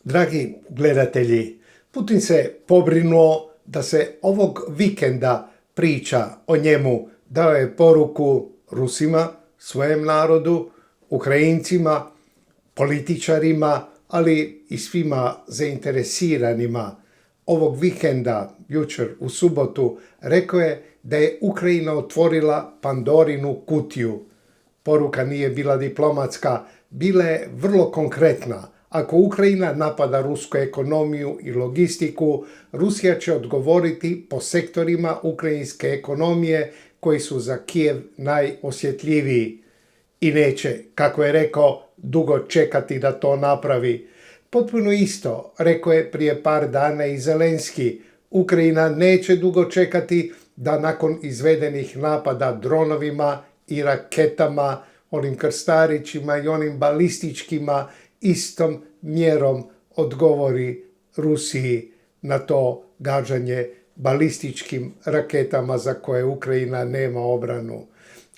Dragi gledatelji, Putin se pobrinuo da se ovog vikenda priča o njemu, dao je poruku Rusima, svojem narodu, Ukrajincima, političarima, ali i svima zainteresiranima. Ovog vikenda, jučer u subotu, rekao je da je Ukrajina otvorila Pandorinu kutiju. Poruka nije bila diplomatska, bila je vrlo konkretna. Ako Ukrajina napada rusku ekonomiju i logistiku, Rusija će odgovoriti po sektorima ukrajinske ekonomije koji su za Kijev najosjetljiviji i neće, kako je rekao, dugo čekati da to napravi. Potpuno isto rekao je prije par dana i Zelenski. Ukrajina neće dugo čekati da nakon izvedenih napada dronovima i raketama, onim krstarićima i onim balističkima, istom mjerom odgovori Rusiji na to gađanje balističkim raketama za koje Ukrajina nema obranu.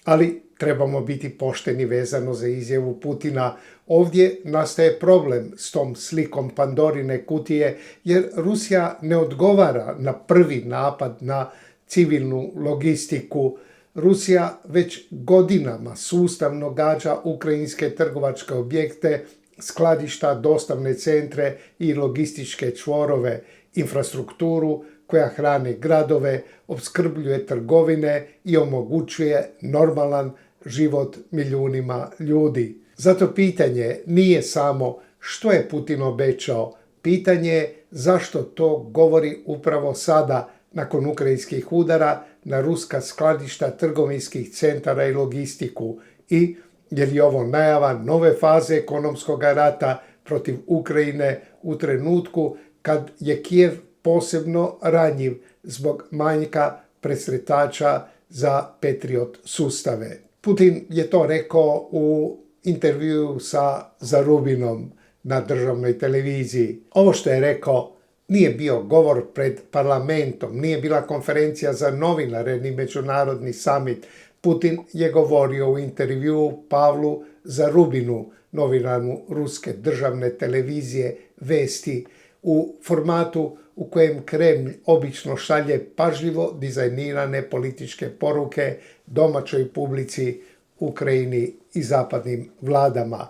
Ali trebamo biti pošteni vezano za izjavu Putina. Ovdje nastaje problem s tom slikom Pandorine kutije jer Rusija ne odgovara na prvi napad na civilnu logistiku. Rusija već godinama sustavno gađa ukrajinske trgovačke objekte, skladišta, dostavne centre i logističke čvorove, infrastrukturu koja hrani gradove, opskrbljuje trgovine i omogućuje normalan život milijunima ljudi. Zato pitanje nije samo što je Putin obećao, pitanje je zašto to govori upravo sada nakon ukrajinskih udara na ruska skladišta trgovinskih centara i logistiku i je li ovo najava nove faze ekonomskog rata protiv Ukrajine u trenutku kad je Kijev posebno ranjiv zbog manjka presretača za Patriot sustave. Putin je to rekao u intervjuu sa Zarubinom na državnoj televiziji. Ovo što je rekao nije bio govor pred parlamentom, nije bila konferencija za novinare ni međunarodni summit. Putin je govorio u intervjuu Pavlu Zarubinu, novinaru ruske državne televizije Vesti, u formatu u kojem Kremlj obično šalje pažljivo dizajnirane političke poruke domaćoj publici, Ukrajini i zapadnim vladama.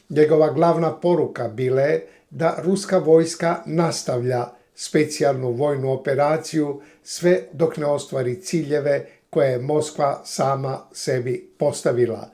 Njegova glavna poruka bila je da ruska vojska nastavlja specijalnu vojnu operaciju sve dok ne ostvari ciljeve koje je Moskva sama sebi postavila.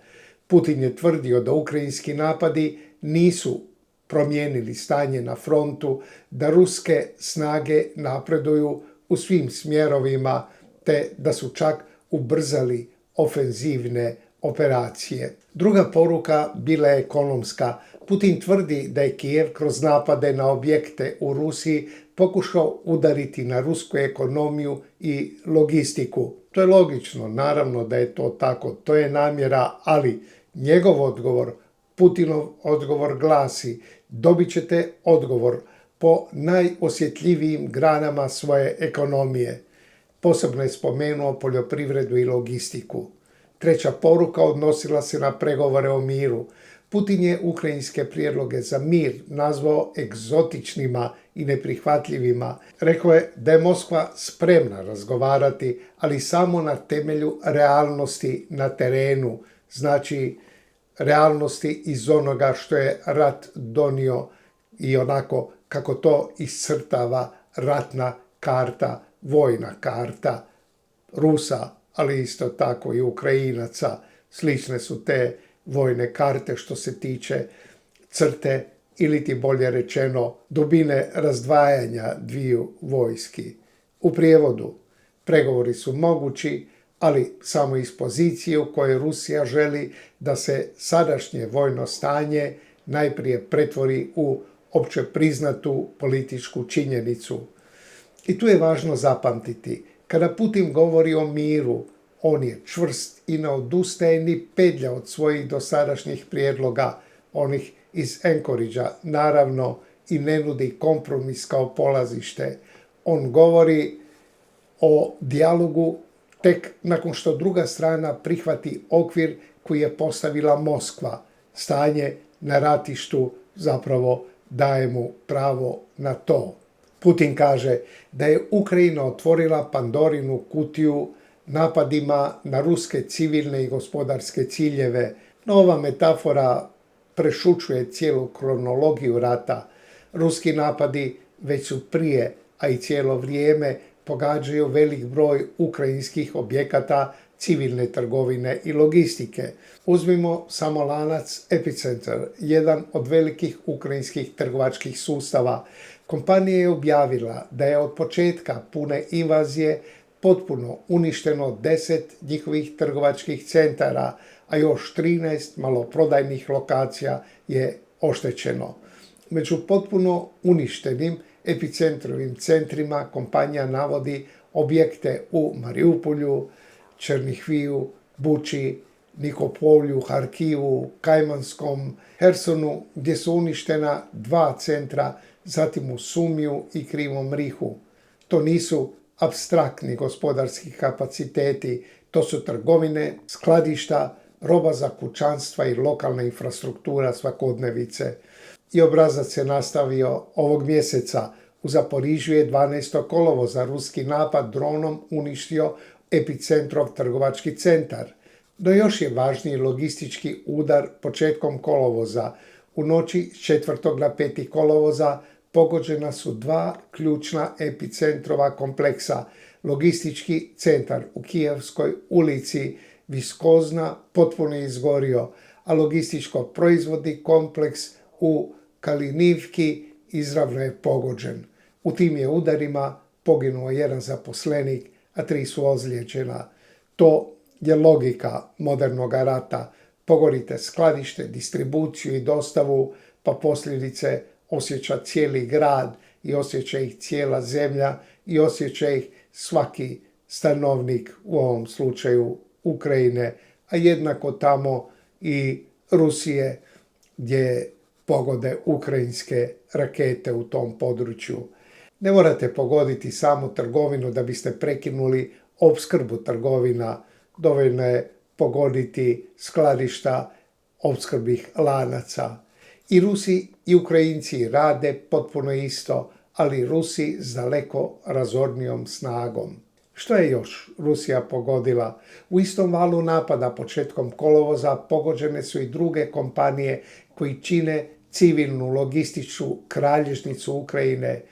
Putin je tvrdio da ukrajinski napadi nisu promijenili stanje na frontu, da ruske snage napreduju u svim smjerovima te da su čak ubrzali ofenzivne operacije. Druga poruka bila je ekonomska. Putin tvrdi da je Kijev kroz napade na objekte u Rusiji pokušao udariti na rusku ekonomiju i logistiku. To je logično, naravno da je to tako, to je namjera, ali njegov odgovor, Putinov odgovor glasi: dobit ćete odgovor po najosjetljivijim granama svoje ekonomije. Posebno je spomenuo poljoprivredu i logistiku. Treća poruka odnosila se na pregovore o miru. Putin je ukrajinske prijedloge za mir nazvao egzotičnima i neprihvatljivima. Rekao je da je Moskva spremna razgovarati, ali samo na temelju realnosti na terenu, znači realnosti iz onoga što je rat donio i onako kako to iscrtava ratna karta, vojna karta Rusa, ali isto tako i Ukrajinaca. Slične su te vojne karte što se tiče crte ili ti bolje rečeno dubine razdvajanja dviju vojski. U prijevodu, pregovori su mogući, ali samo iz pozicije u kojoj Rusija želi da se sadašnje vojno stanje najprije pretvori u opće priznatu političku činjenicu. I tu je važno zapamtiti, kada Putin govori o miru, on je čvrst i ne odustaje ni pedlja od svojih dosadašnjih prijedloga, onih iz Anchoragea, naravno, i ne nudi kompromis kao polazište. On govori o dijalogu tek nakon što druga strana prihvati okvir koji je postavila Moskva. Stanje na ratištu zapravo daje mu pravo na to. Putin kaže da je Ukrajina otvorila Pandorinu kutiju napadima na ruske civilne i gospodarske ciljeve. No, ova metafora prešućuje cijelu kronologiju rata. Ruski napadi već su prije, a i cijelo vrijeme, pogađaju velik broj ukrajinskih objekata civilne trgovine i logistike. Uzmimo samo lanac Epicenter, jedan od velikih ukrajinskih trgovačkih sustava. Kompanija je objavila da je od početka pune invazije potpuno uništeno 10 njihovih trgovačkih centara, a još 13 maloprodajnih lokacija je oštećeno. Među potpuno uništenim Epicentrovim centrima kompanija navodi objekte u Mariupolju, Černihviju, Buči, Nikopolju, Harkivu, Kajmanskom, Hersonu, gdje su uništena 2 centra, zatim u Sumiju i Krivom Rihu. To nisu apstraktni gospodarski kapaciteti, to su trgovine, skladišta, roba za kućanstva i lokalna infrastruktura svakodnevice. I obrazac se nastavio ovog mjeseca. U Zaporižju je 12. kolovoza ruski napad dronom uništio Epicentrov trgovački centar. No još je važniji logistički udar početkom kolovoza. U noći s 4. na 5. kolovoza pogođena su 2 ključna epicentrova kompleksa. Logistički centar u Kijevskoj ulici Viskozna potpuno je izgorio, a logističko-proizvodni kompleks u Kalinivki izravno je pogođen. U tim je udarima poginuo 1 zaposlenik, a 3 su ozlijeđena. To je logika modernog rata. Pogorite skladište, distribuciju i dostavu, pa posljedice osjeća cijeli grad i osjeća ih cijela zemlja i osjeća ih svaki stanovnik, u ovom slučaju Ukrajine, a jednako tamo i Rusije, gdje pogode ukrajinske rakete u tom području. Ne morate pogoditi samo trgovinu da biste prekinuli opskrbu trgovina, dovoljno je pogoditi skladišta opskrbnih lanaca. I Rusi i Ukrajinci rade potpuno isto, ali Rusi s daleko razornijom snagom. Što je još Rusija pogodila? U istom valu napada početkom kolovoza pogođene su i druge kompanije koji čine civilnu logističku kralježnicu Ukrajine.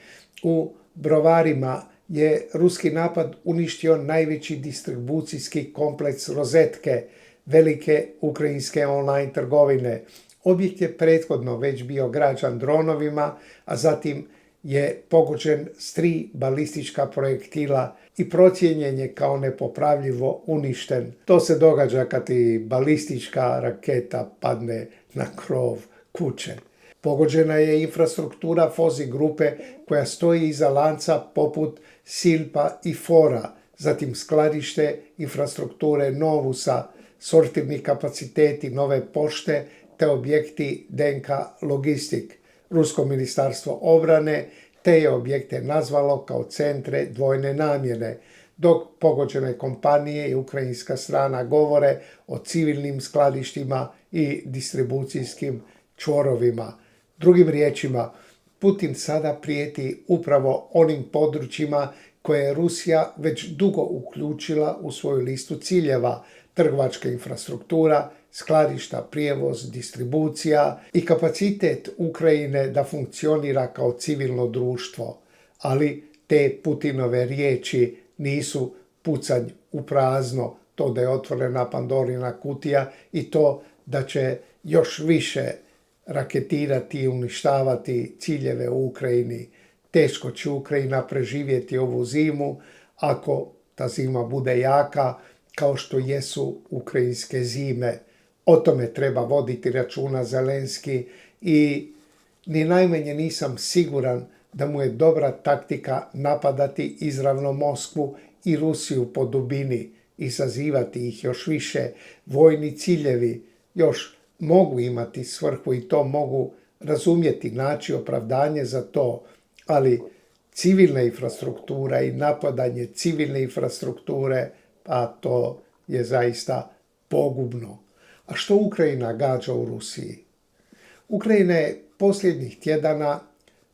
U Brovarima je ruski napad uništio najveći distribucijski kompleks Rozetke, velike ukrajinske online trgovine. Objekt je prethodno već bio građan dronovima, a zatim je pogođen s 3 balistička projektila i procijenjen je kao nepopravljivo uništen. To se događa kad i balistička raketa padne na krov kuće. Pogođena je infrastruktura Fozi grupe koja stoji iza lanca poput Silpa i Fora, zatim skladište infrastrukture Novusa, sortirni kapaciteti Nove pošte te objekti DNK Logistik. Rusko ministarstvo obrane te je objekte nazvalo kao centre dvojne namjene, dok pogođene kompanije i ukrajinska strana govore o civilnim skladištima i distribucijskim čvorovima. Drugim riječima, Putin sada prijeti upravo onim područjima koje je Rusija već dugo uključila u svoju listu ciljeva: trgovačka infrastruktura, skladišta, prijevoz, distribucija i kapacitet Ukrajine da funkcionira kao civilno društvo. Ali te Putinove riječi nisu pucanj u prazno, to da je otvorena Pandorina kutija i to da će još više raketirati i uništavati ciljeve u Ukrajini. Teško će Ukrajina preživjeti ovu zimu ako ta zima bude jaka kao što jesu ukrajinske zime. O tome treba voditi računa Zelenski i ni najmanje nisam siguran da mu je dobra taktika napadati izravno Moskvu i Rusiju po dubini, izazivati ih još više. Vojni ciljevi još mogu imati svrhu i to mogu razumjeti, naći opravdanje za to, ali civilna infrastruktura i napadanje civilne infrastrukture, pa to je zaista pogubno. A što Ukrajina gađa u Rusiji? Ukrajina je posljednjih tjedana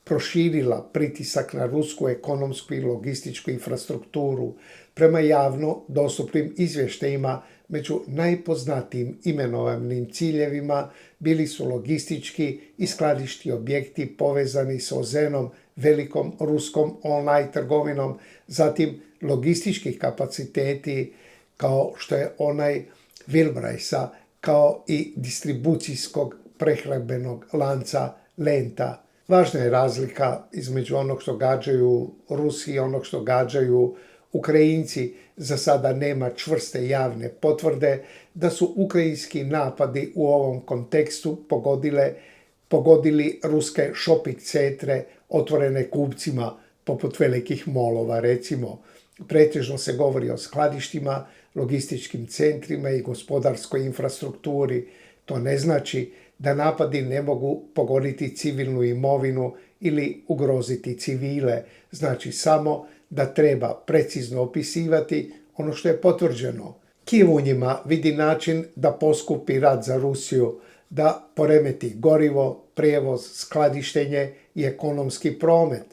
proširila pritisak na rusku ekonomsku i logističku infrastrukturu. Prema javno dostupnim izvještajima, među najpoznatijim imenovanim ciljevima bili su logistički i skladišti objekti povezani s Ozenom, velikom ruskom online trgovinom, zatim logistički kapaciteti kao što je onaj Wilbrajsa, kao i distribucijskog prehrambenog lanca Lenta. Važna je razlika između onog što gađaju Rusi i onog što gađaju Ukrajinci. Za sada nema čvrste javne potvrde da su ukrajinski napadi u ovom kontekstu pogodili ruske shopping centre otvorene kupcima poput velikih molova recimo. Pretežno se govori o skladištima, logističkim centrima i gospodarskoj infrastrukturi. To ne znači da napadi ne mogu pogoditi civilnu imovinu ili ugroziti civile. Znači samo da treba precizno opisivati ono što je potvrđeno. Kijev u njima vidi način da poskupi rat za Rusiju, da poremeti gorivo, prijevoz, skladištenje i ekonomski promet.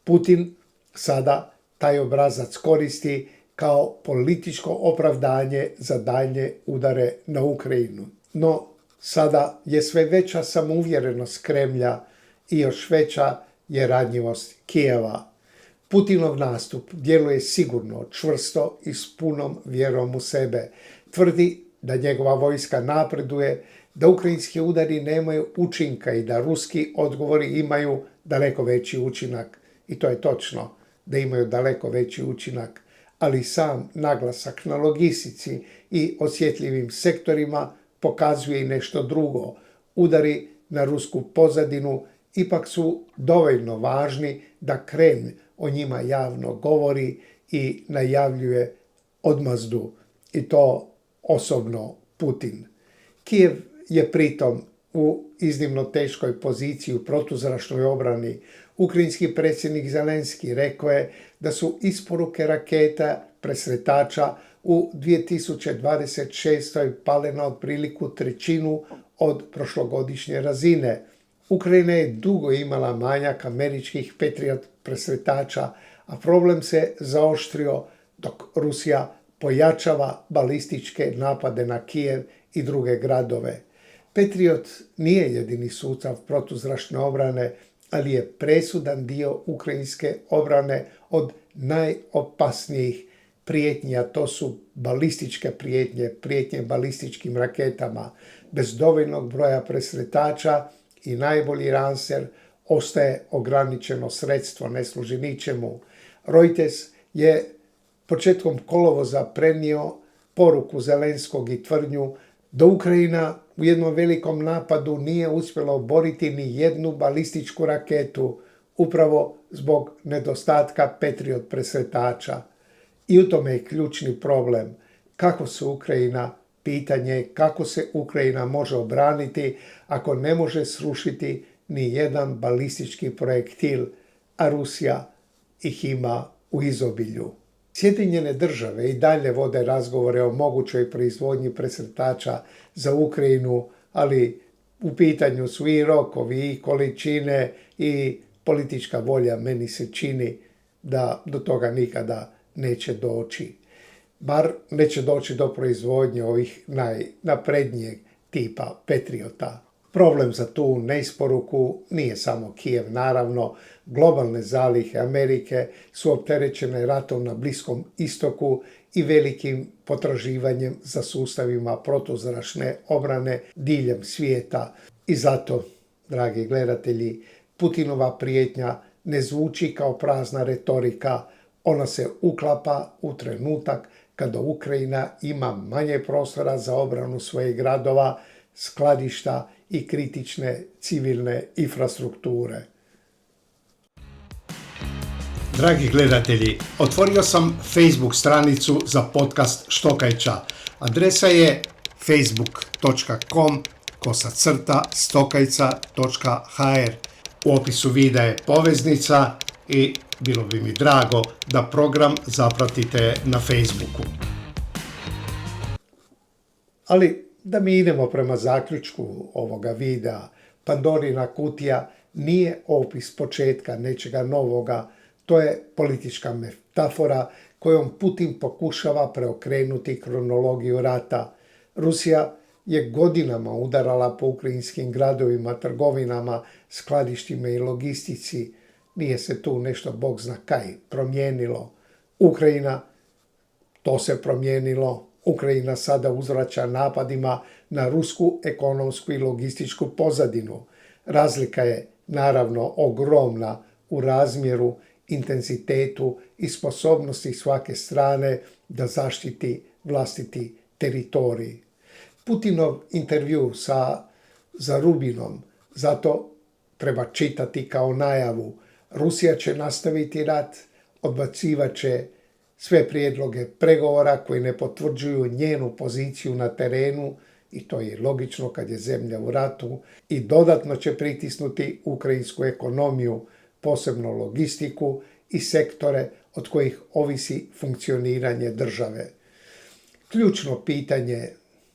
Putin sada taj obrazac koristi kao političko opravdanje za daljnje udare na Ukrajinu. No, sada je sve veća samouvjerenost Kremlja i još veća je ranjivost Kijeva. Putinov nastup djeluje sigurno, čvrsto i s punom vjerom u sebe. Tvrdi da njegova vojska napreduje, da ukrajinski udari nemaju učinka i da ruski odgovori imaju daleko veći učinak. I to je točno, da imaju daleko veći učinak. Ali sam naglasak na logistici i osjetljivim sektorima pokazuje i nešto drugo. Udari na rusku pozadinu ipak su dovoljno važni da Kremlj o njima javno govori i najavljuje odmazdu, i to osobno Putin. Kijev je pritom u iznimno teškoj poziciji u protuzračnoj obrani. Ukrajinski predsjednik Zelenski rekao je da su isporuke raketa presretača u 2026. pale na otprilike trećinu od prošlogodišnje razine. Ukrajina je dugo imala manjak američkih Patriot presretača, a problem se zaoštrio dok Rusija pojačava balističke napade na Kijev i druge gradove. Patriot nije jedini sustav protuzračne obrane, ali je presudan dio ukrajinske obrane od najopasnijih prijetnji, a to su balističke prijetnje balističkim raketama. Bez dovoljnog broja presretača i najbolji Lancer ostaje ograničeno sredstvo, ne služi ničemu. Reuters je početkom kolovoza prenio poruku Zelenskog i tvrdnju da Ukrajina u jednom velikom napadu nije uspjela oboriti ni jednu balističku raketu upravo zbog nedostatka Patriot presretača. I u tome je ključni problem. Pitanje je kako se Ukrajina može obraniti ako ne može srušiti ni jedan balistički projektil, a Rusija ih ima u izobilju. Sjedinjene države i dalje vode razgovore o mogućoj proizvodnji presretača za Ukrajinu, ali u pitanju su i rokovi, i količine, i politička volja. Meni se čini da do toga nikada neće doći. Bar neće doći do proizvodnje ovih najnaprednijeg tipa Patriota. Problem za tu neisporuku nije samo Kijev, naravno. Globalne zalihe Amerike su opterećene ratom na Bliskom istoku i velikim potraživanjem za sustavima protuzračne obrane diljem svijeta. I zato, dragi gledatelji, Putinova prijetnja ne zvuči kao prazna retorika. Ona se uklapa u trenutak kada Ukrajina ima manje prostora za obranu svojih gradova, skladišta i kritične civilne infrastrukture. Dragi gledatelji, otvorio sam Facebook stranicu za podcast Štokajča. Adresa je facebook.com/stokajca.hr. U opisu videa je poveznica i bilo bi mi drago da program zapratite na Facebooku. Ali da mi idemo prema zaključku ovoga videa, Pandorina kutija nije opis početka nečega novoga, to je politička metafora kojom Putin pokušava preokrenuti kronologiju rata. Rusija je godinama udarala po ukrajinskim gradovima, trgovinama, skladištima i logistici. Nije se tu nešto, Bog zna kaj, promijenilo. To se promijenilo. Ukrajina sada uzvraća napadima na rusku ekonomsku i logističku pozadinu. Razlika je naravno ogromna u razmjeru, intenzitetu i sposobnosti svake strane da zaštiti vlastiti teritorij. Putinov intervju sa Zarubinom zato treba čitati kao najavu. Rusija će nastaviti rat, odbacivat će sve prijedloge pregovora koji ne potvrđuju njenu poziciju na terenu, i to je logično kad je zemlja u ratu, i dodatno će pritisnuti ukrajinsku ekonomiju, posebno logistiku i sektore od kojih ovisi funkcioniranje države. Ključno pitanje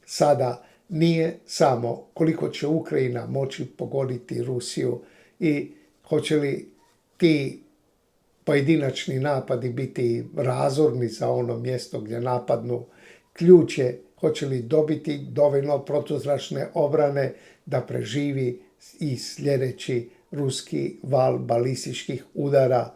sada nije samo koliko će Ukrajina moći pogoditi Rusiju i hoće li ti pojedinačni napadi biti razorni za ono mjesto gdje napadnu. Ključ je hoće li dobiti dovoljno protuzračne obrane da preživi i sljedeći ruski val balističkih udara,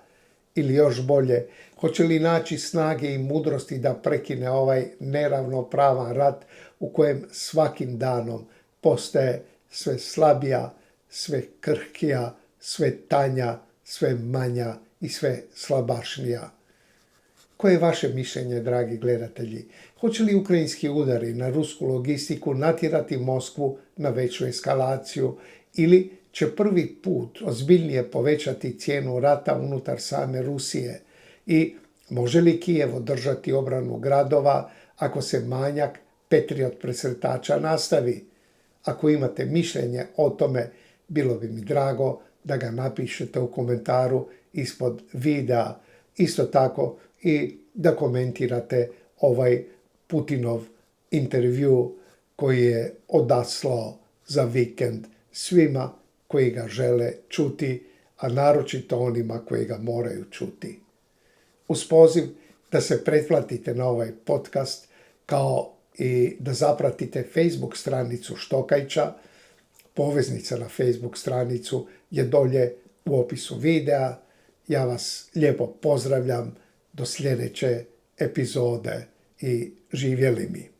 ili još bolje, hoće li naći snage i mudrosti da prekine ovaj neravnopravan rat u kojem svakim danom postaje sve slabija, sve krhkija, sve tanja, sve manja i sve slabašnija. Koje je vaše mišljenje, dragi gledatelji? Hoće li ukrajinski udari na rusku logistiku natjerati Moskvu na veću eskalaciju ili će prvi put ozbiljnije povećati cijenu rata unutar same Rusije? I može li Kijev održati obranu gradova ako se manjak Patriot presretača nastavi? Ako imate mišljenje o tome, bilo bi mi drago da ga napišete u komentaru ispod videa. Isto tako i da komentirate ovaj Putinov intervju koji je odaslao za vikend svima koji ga žele čuti, a naročito onima koji ga moraju čuti. Uz poziv da se pretplatite na ovaj podcast, kao i da zapratite Facebook stranicu Štokajča. Poveznica na Facebook stranicu je dolje u opisu videa. Ja vas lijepo pozdravljam do sljedeće epizode i živjeli mi.